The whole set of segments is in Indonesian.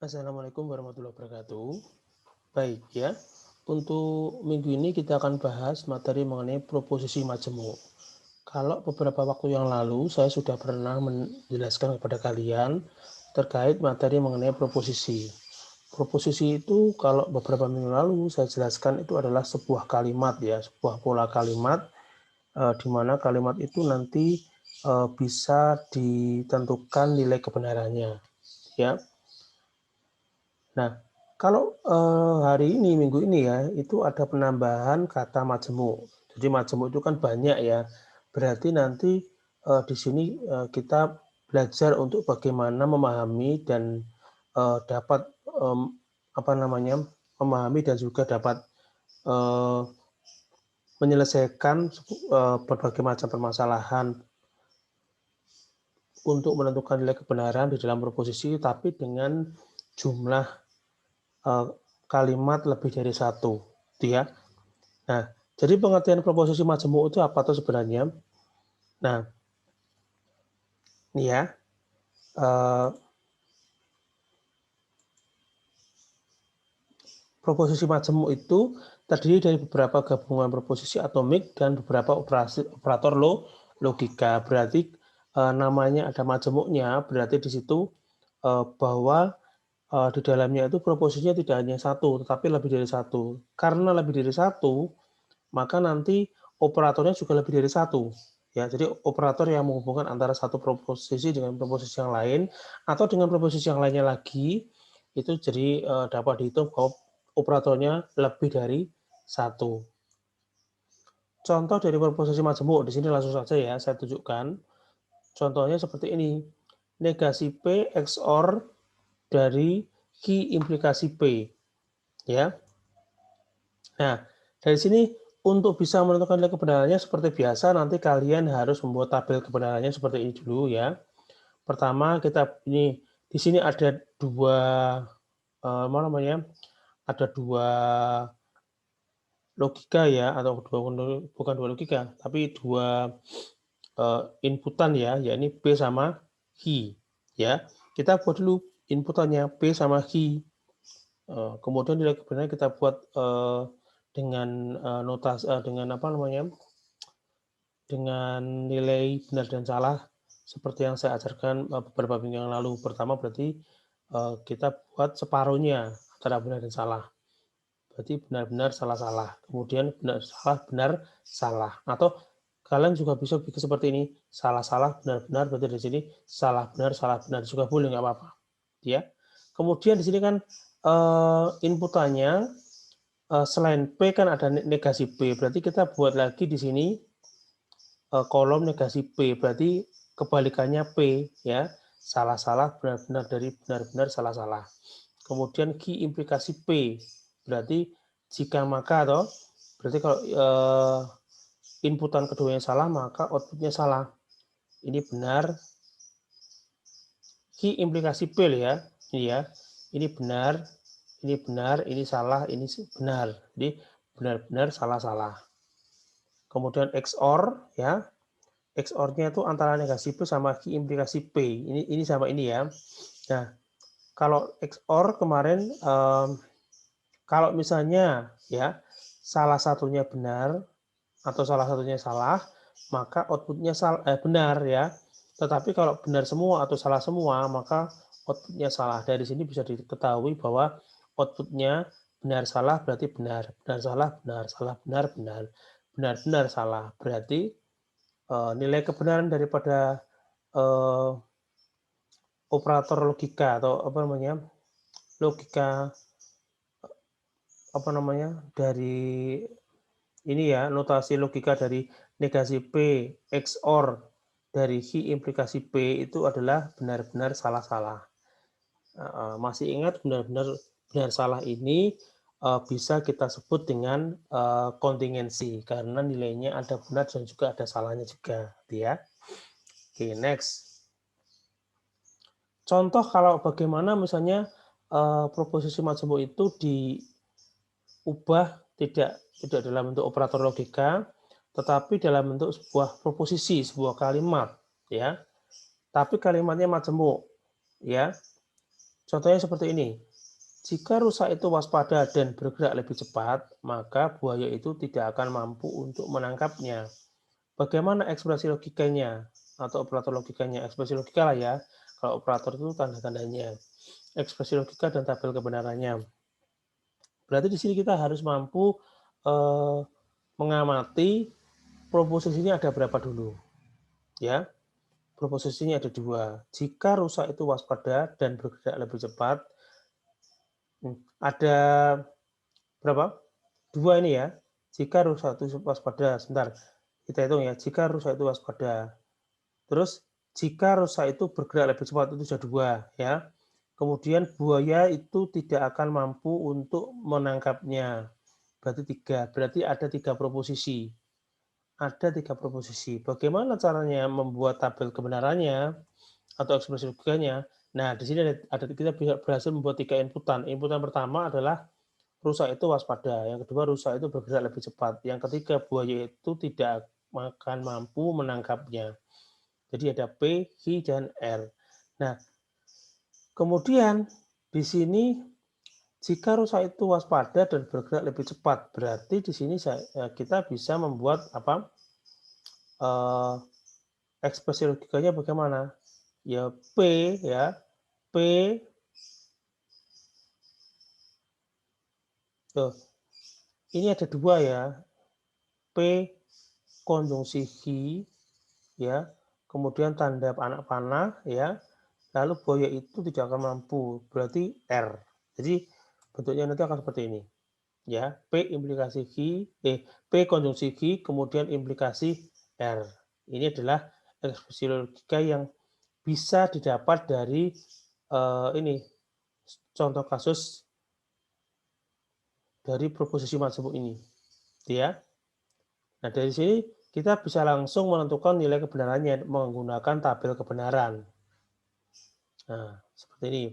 Assalamualaikum warahmatullahi wabarakatuh. Baik ya, untuk minggu ini kita akan bahas materi mengenai proposisi majemuk. Kalau beberapa waktu yang lalu saya sudah pernah menjelaskan kepada kalian terkait materi mengenai proposisi. Proposisi itu kalau beberapa minggu lalu saya jelaskan itu adalah sebuah kalimat ya, sebuah pola kalimat di mana kalimat itu nanti bisa ditentukan nilai kebenarannya ya. Nah, kalau hari ini, minggu ini ya, itu ada penambahan kata majemuk. Jadi majemuk itu kan banyak ya. Berarti nanti di sini kita belajar untuk bagaimana memahami dan dapat apa namanya memahami dan juga dapat eh, menyelesaikan berbagai macam permasalahan untuk menentukan nilai kebenaran di dalam proposisi, tapi dengan jumlah eh, kalimat lebih dari satu, gitu ya. Nah, jadi pengertian proposisi majemuk itu apa tuh sebenarnya? Nah, ini ya, eh, proposisi majemuk itu terdiri dari beberapa gabungan proposisi atomik dan beberapa operator logika. Berarti namanya ada majemuknya, berarti di situ bahwa di dalamnya itu proposisinya tidak hanya satu, tetapi lebih dari satu. Karena lebih dari satu, maka nanti operatornya juga lebih dari satu. Ya, jadi operator yang menghubungkan antara satu proposisi dengan proposisi yang lain atau dengan proposisi yang lainnya lagi itu jadi dapat dihitung bahwa operatornya lebih dari satu. Contoh dari proposisi majemuk di sini langsung saja ya saya tunjukkan. Contohnya seperti ini. Negasi P XOR dari Q implikasi P. Ya. Nah, dari sini untuk bisa menentukan nilai kebenarannya seperti biasa nanti kalian harus membuat tabel kebenarannya seperti ini dulu ya. Pertama kita ini di sini ada dua apa namanya? Ada dua logika ya atau bukan dua logika tapi dua inputan ya, yakni P sama Q ya. Kita buat dulu inputannya P sama Q. Kemudian nilai kebenaran kita buat dengan notasi dengan apa namanya? Dengan nilai benar dan salah seperti yang saya ajarkan beberapa minggu yang lalu. Pertama berarti kita buat separuhnya antara benar dan salah. Berarti benar-benar salah-salah. Kemudian benar salah benar salah. Atau kalian juga bisa bikin seperti ini, salah-salah benar-benar berarti di sini salah benar juga boleh nggak apa-apa. Ya. Kemudian di sini kan inputannya selain P kan ada negasi P, berarti kita buat lagi di sini kolom negasi P, berarti kebalikannya P ya, salah-salah benar-benar dari benar-benar salah-salah. Kemudian Q implikasi P, berarti jika maka atau berarti kalau inputan keduanya salah maka outputnya salah. Ini benar. Q implikasi P ya, ini ya, ini benar, ini salah, ini benar. Jadi benar-benar salah-salah. Kemudian XOR ya, XOR-nya itu antara negasi P sama Q implikasi P. Ini sama ini ya. Nah, kalau XOR kemarin kalau misalnya ya salah satunya benar atau salah satunya salah, maka outputnya benar ya. Tetapi kalau benar semua atau salah semua, maka outputnya salah. Dari sini bisa diketahui bahwa outputnya benar salah berarti benar, benar salah benar, salah benar benar, benar benar salah. Berarti nilai kebenaran daripada operator logika atau apa namanya logika apa namanya dari ini ya notasi logika dari negasi P XOR dari Q implikasi P itu adalah benar-benar salah-salah. Masih ingat benar-benar benar salah ini bisa kita sebut dengan kontingensi karena nilainya ada benar dan juga ada salahnya juga, ya. Oke, next. Contoh kalau bagaimana misalnya proposisi majemuk itu diubah tidak dalam bentuk operator logika, tetapi dalam bentuk sebuah proposisi, sebuah kalimat, ya. Tapi kalimatnya majemuk, ya. Contohnya seperti ini. Jika rusa itu waspada dan bergerak lebih cepat, maka buaya itu tidak akan mampu untuk menangkapnya. Bagaimana ekspresi logikanya atau operator logikanya? Ekspresi logika lah ya. Kalau operator itu tanda-tandanya. Ekspresi logika dan tabel kebenarannya. Berarti di sini kita harus mampu mengamati proposisinya ada berapa dulu. Ya. Proposisinya ada 2. Jika rusa itu waspada dan bergerak lebih cepat, ada berapa? 2 ini ya. Jika rusa itu waspada, sebentar. Kita hitung ya. Jika rusa itu waspada. Terus jika rusa itu bergerak lebih cepat, itu sudah 2 ya. Kemudian buaya itu tidak akan mampu untuk menangkapnya. Berarti 3. Berarti ada 3 proposisi. Ada 3 proposisi. Bagaimana caranya membuat tabel kebenarannya atau ekspresi logikanya? Nah, di sini kita berhasil membuat 3 inputan. Inputan pertama adalah rusa itu waspada. Yang kedua, rusa itu bergerak lebih cepat. Yang ketiga, buaya itu tidak akan mampu menangkapnya. Jadi ada P, Q, dan R. Nah, kemudian di sini jika rusa itu waspada dan bergerak lebih cepat, berarti di sini kita bisa membuat apa? Ekspresi logikanya bagaimana? Ya P ya, P tuh. Ini ada 2 ya. P konjungsi Q ya. Kemudian tanda anak panah ya. Lalu buaya itu tidak akan mampu, berarti R. Jadi bentuknya nanti akan seperti ini. Ya, P implikasi Q, P konjungsi Q, kemudian implikasi R. Ini adalah ekspresi logika yang bisa didapat dari ini contoh kasus dari proposisi majemuk ini, ya. Nah, dari sini kita bisa langsung menentukan nilai kebenarannya menggunakan tabel kebenaran. Nah, seperti ini.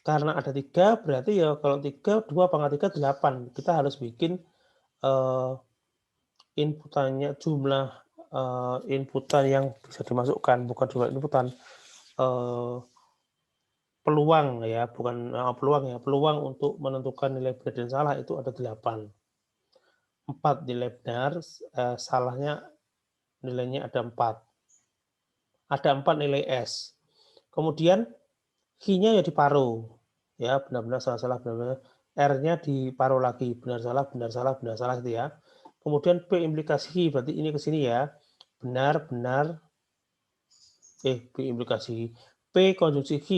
Karena ada 3, berarti ya kalau 3, 2 pangkat 3, 8. Kita harus bikin inputannya, jumlah inputan yang bisa dimasukkan, bukan jumlah inputan, peluang ya, bukan peluang ya, peluang untuk menentukan nilai benar dan salah itu ada 8. 4 nilai benar, salahnya nilainya ada 4. Ada 4 nilai S. Kemudian Q-nya ya diparuh. Ya, benar-benar salah-salah, benar-benar. R-nya diparuh lagi, benar-salah, benar-salah, benar-salah gitu ya. Kemudian P implikasi, berarti ini ke sini ya. Benar, benar. P implikasi. P konjungsi Q.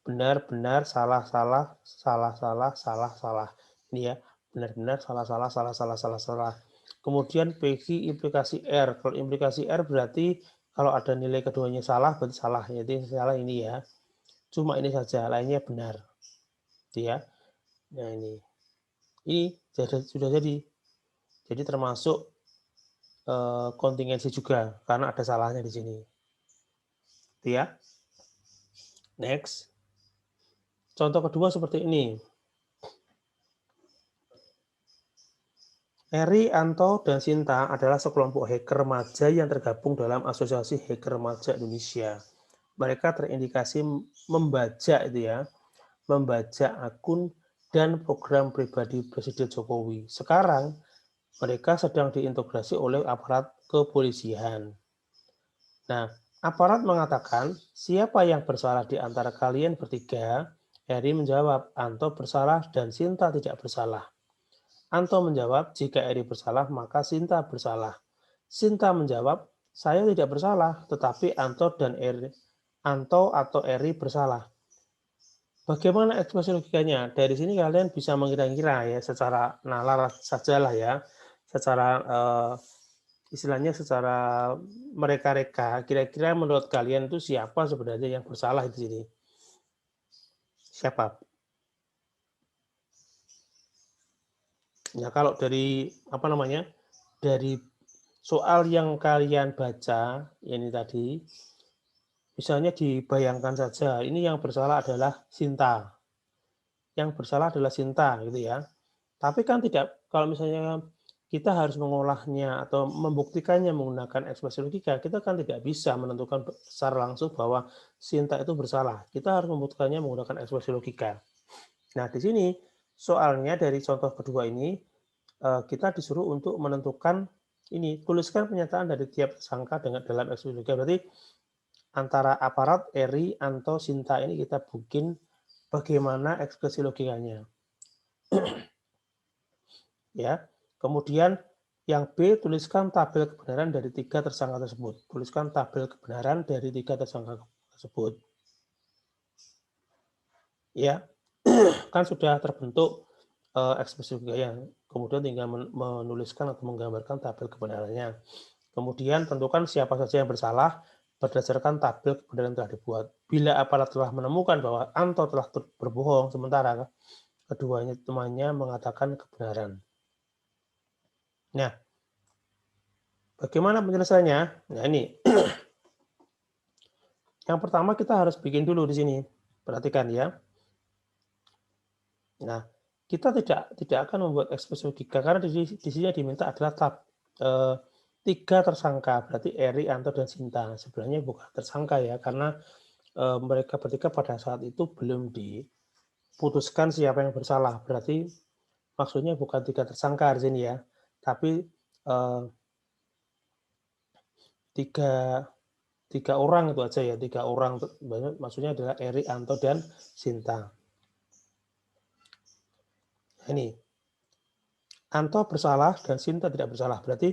Benar, benar, salah, salah, salah, salah, salah, salah. Ini ya. Benar, benar, salah, salah, salah, salah, salah, salah. Kemudian PQ implikasi R. Kalau implikasi R berarti kalau ada nilai keduanya salah, berarti salah. Jadi salah ini ya. Cuma ini saja, lainnya benar. Gitu ya. Nah ini sudah jadi. Jadi termasuk kontingensi juga karena ada salahnya di sini. Gitu ya. Next. Contoh kedua seperti ini. Eri, Anto, dan Sinta adalah sekelompok hacker remaja yang tergabung dalam Asosiasi Hacker Remaja Indonesia. Mereka terindikasi membajak itu ya, membajak akun dan program pribadi Presiden Jokowi. Sekarang mereka sedang diintegrasi oleh aparat kepolisian. Nah, aparat mengatakan, siapa yang bersalah di antara kalian bertiga? Eri menjawab, Anto bersalah dan Sinta tidak bersalah. Anto menjawab, jika Eri bersalah, maka Sinta bersalah. Sinta menjawab, saya tidak bersalah, tetapi Anto atau Eri bersalah. Bagaimana ekspresi logikanya? Dari sini kalian bisa mengira-ngira ya, secara nalar sajalah ya, secara istilahnya secara mereka-reka. Kira-kira menurut kalian itu siapa sebenarnya yang bersalah di sini? Siapa? Ya kalau dari apa namanya? Dari soal yang kalian baca ini tadi, misalnya dibayangkan saja, ini yang bersalah adalah Sinta. Yang bersalah adalah Sinta gitu ya. Tapi kan tidak, kalau misalnya kita harus mengolahnya atau membuktikannya menggunakan ekspresi logika, kita kan tidak bisa menentukan secara langsung bahwa Sinta itu bersalah. Kita harus membuktikannya menggunakan ekspresi logika. Nah, di sini soalnya dari contoh kedua ini, kita disuruh untuk menentukan ini, tuliskan pernyataan dari tiap tersangka dengan dalam ekspresi logika. Berarti antara aparat, Eri, Anto, Sinta ini kita bikin bagaimana ekspresi logikanya. Ya. Kemudian yang B, tuliskan tabel kebenaran dari 3 tersangka tersebut. Tuliskan tabel kebenaran dari 3 tersangka tersebut. Ya. Kan sudah terbentuk ekspresi logikanya. Kemudian tinggal menuliskan atau menggambarkan tabel kebenarannya. Kemudian tentukan siapa saja yang bersalah berdasarkan tabel kebenaran yang telah dibuat. Bila aparat telah menemukan bahwa Anto telah berbohong, sementara keduanya temannya mengatakan kebenaran. Nah, bagaimana penyelesaiannya? Nah, ini. Yang pertama kita harus bikin dulu di sini. Perhatikan ya. Nah, kita tidak akan membuat ekspresi logika karena di sini diminta adalah 3 tersangka, berarti Eri, Anto, dan Sinta. Sebenarnya bukan tersangka ya, karena mereka bertiga pada saat itu belum diputuskan siapa yang bersalah. Berarti maksudnya bukan 3 tersangka di sini ya, tapi 3 orang itu aja ya, 3 orang. Maksudnya adalah Eri, Anto, dan Sinta. Ini Anto bersalah dan Sinta tidak bersalah. Berarti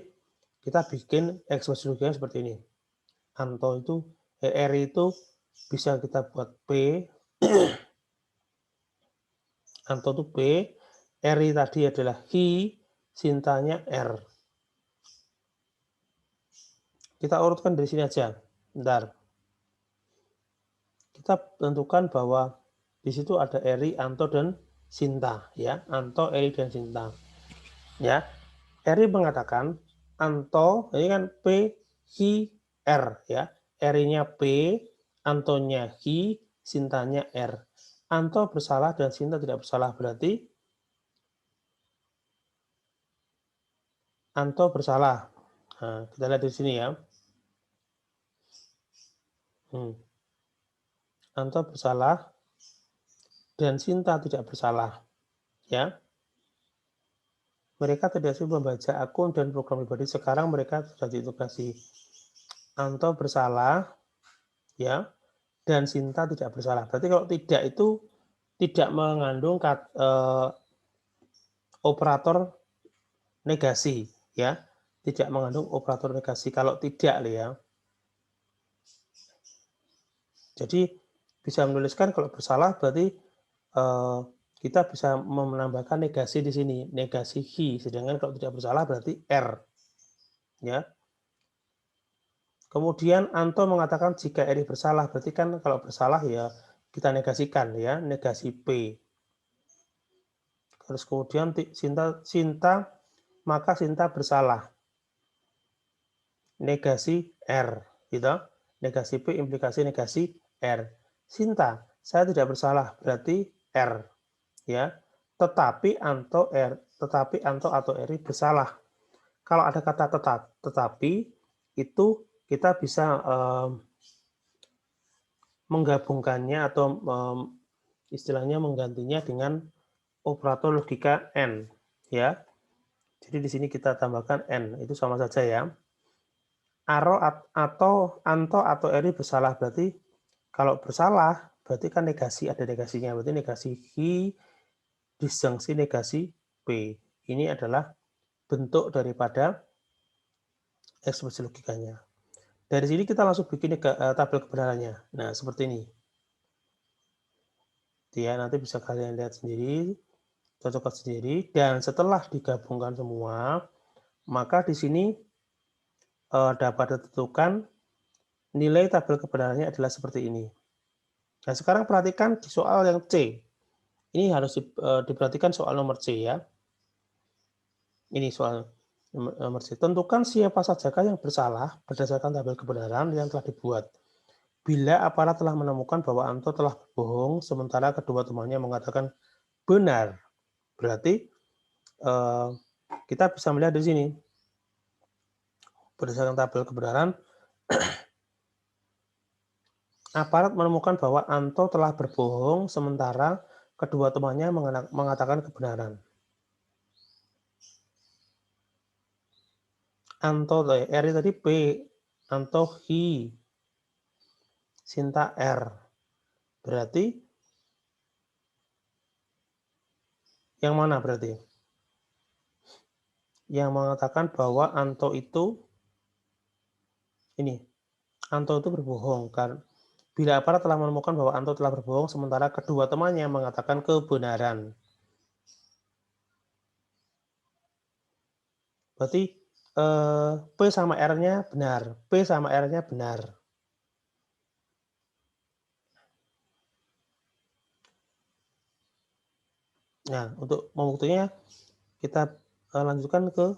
kita bikin ekspresi logikanya seperti ini. Anto itu, Eri itu bisa kita buat P. Anto itu P. Eri tadi adalah Hi. Sintanya R. Kita urutkan dari sini aja. Bentar. Kita tentukan bahwa di situ ada Eri, Anto, dan Sinta. Ya, Anto, Eri, dan Sinta. Ya, Eri mengatakan Anto, ini kan P, Hi, R ya. R-nya P, Antonya Hi, Sintanya R. Anto bersalah dan Sinta tidak bersalah, berarti Anto bersalah. Nah, kita lihat di sini ya. Anto bersalah dan Sinta tidak bersalah. Ya. Mereka tidak sih membaca akun dan program pribadi. Sekarang mereka sudah diintegrasi. Anto bersalah, ya, dan Sinta tidak bersalah. Berarti kalau tidak itu tidak mengandung operator negasi, ya, tidak mengandung operator negasi. Kalau tidak, ya. Jadi bisa menuliskan kalau bersalah berarti kita bisa menambahkan negasi di sini, negasi hi. Sedangkan kalau tidak bersalah berarti r, ya. Kemudian Anto mengatakan jika Eri bersalah, berarti kan kalau bersalah ya kita negasikan ya, negasi P. Terus kemudian Sinta maka Sinta bersalah. Negasi R, gitu. Negasi P implikasi negasi R. Sinta, saya tidak bersalah, berarti R, ya. Tetapi Anto atau Eri bersalah. Kalau ada kata tetapi itu kita bisa menggabungkannya atau istilahnya menggantinya dengan operator logika N, ya. Jadi di sini kita tambahkan N, itu sama saja ya. Anto atau Eri bersalah, berarti kalau bersalah berarti kan negasi, ada negasinya, berarti negasi hi disjungsi negasi P. Ini adalah bentuk daripada ekspresi logikanya. Dari sini kita langsung bikin tabel kebenarannya. Nah, seperti ini. Ya, nanti bisa kalian lihat sendiri, cocokkan sendiri, dan setelah digabungkan semua, maka di sini dapat ditentukan nilai tabel kebenarannya adalah seperti ini. Nah, sekarang perhatikan di soal yang C. Ini harus diperhatikan soal nomor C ya. Ini soal nomor C. Tentukan siapa sajakah yang bersalah berdasarkan tabel kebenaran yang telah dibuat. Bila aparat telah menemukan bahwa Anto telah berbohong, sementara kedua temannya mengatakan benar, berarti Kita bisa melihat di sini, berdasarkan tabel kebenaran, aparat menemukan bahwa Anto telah berbohong sementara kedua temannya mengatakan kebenaran. Anto, R tadi P, Anto Hi, Sinta R. Berarti yang mana berarti? Yang mengatakan bahwa Anto itu ini, Anto itu berbohong kan? Bila aparat telah menemukan bahwa Anto telah berbohong sementara kedua temannya mengatakan kebenaran. Berarti P sama R-nya benar, P sama R-nya benar. Nah, untuk membuktinya kita lanjutkan ke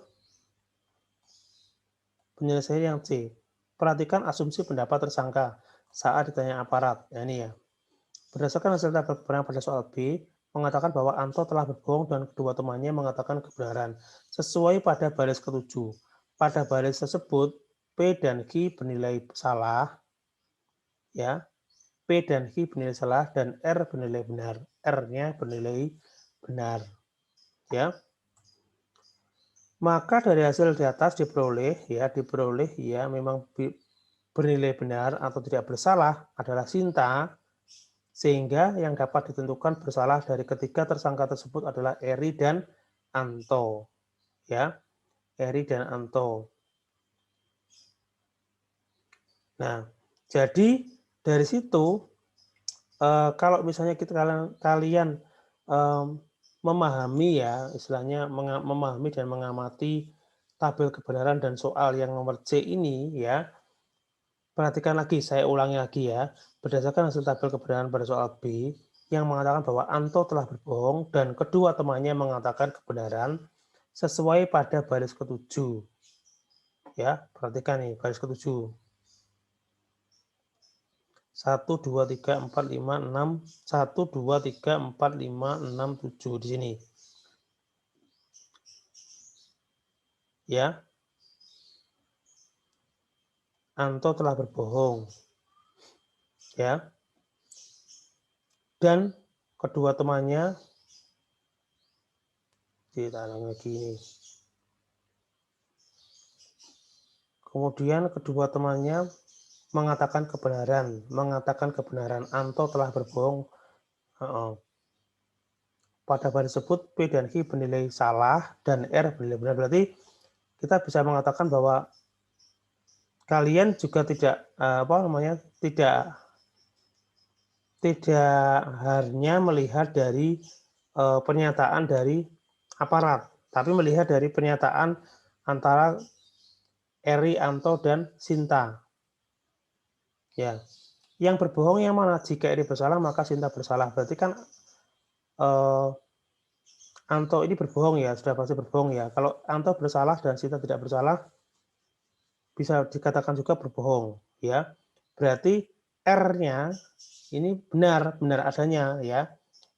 penyelesaian yang C. Perhatikan asumsi pendapat tersangka saat ditanya aparat. Nah, ini ya. Berdasarkan hasil tabel kebenaran pada soal B, mengatakan bahwa Anto telah berbohong dan kedua temannya mengatakan kebenaran sesuai pada baris ketujuh. Pada baris tersebut, P dan Q bernilai salah, ya. P dan Q bernilai salah dan R bernilai benar. R-nya bernilai benar, ya. Maka dari hasil di atas diperoleh ya memang bernilai benar atau tidak bersalah adalah Sinta, sehingga yang dapat ditentukan bersalah dari ketiga tersangka tersebut adalah Eri dan Anto, ya, Eri dan Anto. Nah, jadi dari situ kalau misalnya kalian memahami ya, istilahnya memahami dan mengamati tabel kebenaran dan soal yang nomor C ini ya, perhatikan lagi, saya ulangi lagi ya, berdasarkan hasil tabel kebenaran pada soal B yang mengatakan bahwa Anto telah berbohong dan kedua temannya mengatakan kebenaran sesuai pada baris ketujuh. Ya, perhatikan nih baris ketujuh. 1, 2, 3, 4, 5, 6, 1, 2, 3, 4, 5, 6, 7 di sini. Ya, Anto telah berbohong. Ya, dan kedua temannya ditaruh lagi ini. Kemudian kedua temannya mengatakan kebenaran Anto telah berbohong. Pada baris tersebut P dan Q bernilai salah dan R bernilai benar. Berarti kita bisa mengatakan bahwa kalian juga tidak tidak hanya melihat dari pernyataan dari aparat, tapi melihat dari pernyataan antara Eri, Anto, dan Sinta. Ya, yang berbohong yang mana? Jika Eri bersalah maka Sinta bersalah. Berarti kan Anto ini berbohong ya, sudah pasti berbohong ya. Kalau Anto bersalah dan Sinta tidak bersalah, bisa dikatakan juga berbohong ya. Berarti R-nya ini benar adanya ya.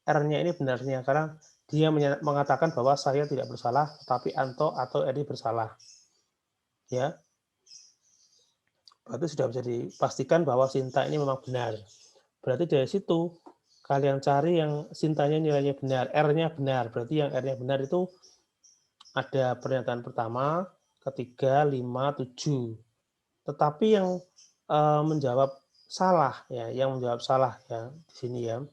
R-nya ini benarnya karena dia mengatakan bahwa saya tidak bersalah, tapi Anto atau Eri bersalah. Ya. Berarti sudah bisa dipastikan bahwa Sinta ini memang benar. Berarti dari situ kalian cari yang Sintanya nilainya benar, R-nya benar. Berarti yang R-nya benar itu ada pernyataan pertama, ketiga, 5, 7. Tetapi yang menjawab salah ya, yang menjawab salah ya di sini ya.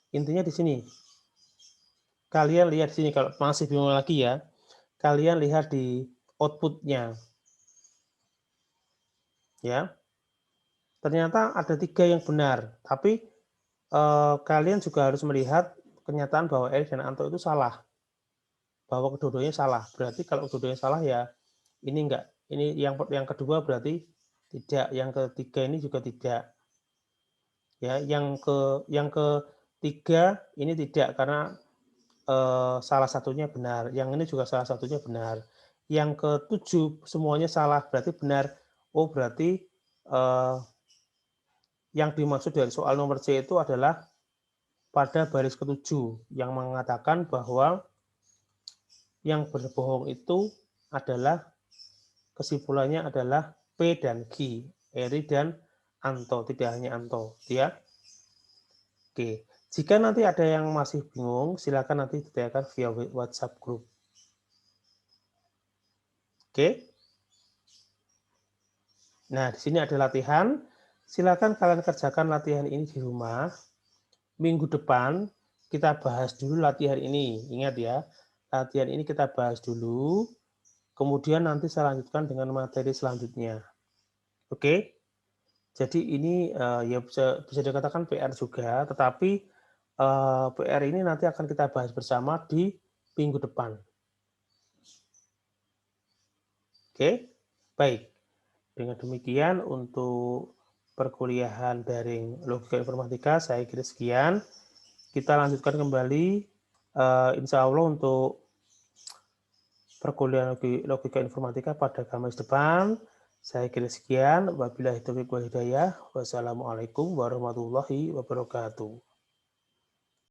Intinya di sini. Kalian lihat di sini kalau masih bingung lagi ya. Kalian lihat di output-nya. Ya. Ternyata ada 3 yang benar, tapi kalian juga harus melihat kenyataan bahwa Eri dan Anto itu salah. Bahwa kedua-duanya salah. Berarti kalau kedua-duanya salah ya ini enggak. Ini yang kedua berarti tidak, yang ketiga ini juga tidak. Ya, yang ketiga ini tidak karena salah satunya benar. Yang ini juga salah satunya benar. Yang ketujuh semuanya salah, berarti benar. Oh, berarti yang dimaksud dari soal nomor C itu adalah pada baris ketujuh yang mengatakan bahwa yang berbohong itu adalah kesimpulannya adalah P dan Q, Eri dan Anto, tidak hanya Anto, ya. Oke, jika nanti ada yang masih bingung, silakan nanti ditanyakan via WhatsApp group. Oke. Nah, di sini ada latihan. Silakan kalian kerjakan latihan ini di rumah. Minggu depan kita bahas dulu latihan ini. Ingat ya, latihan ini kita bahas dulu. Kemudian nanti saya lanjutkan dengan materi selanjutnya. Oke? Jadi ini ya bisa dikatakan PR juga, tetapi PR ini nanti akan kita bahas bersama di minggu depan. Oke? Baik. Dengan demikian untuk perkuliahan daring logika informatika saya kira sekian. Kita lanjutkan kembali insya Allah untuk perkuliahan logika informatika pada Kamis depan. Saya kira sekian. Wabillahi taufiq wal hidayah. Wassalamualaikum warahmatullahi wabarakatuh.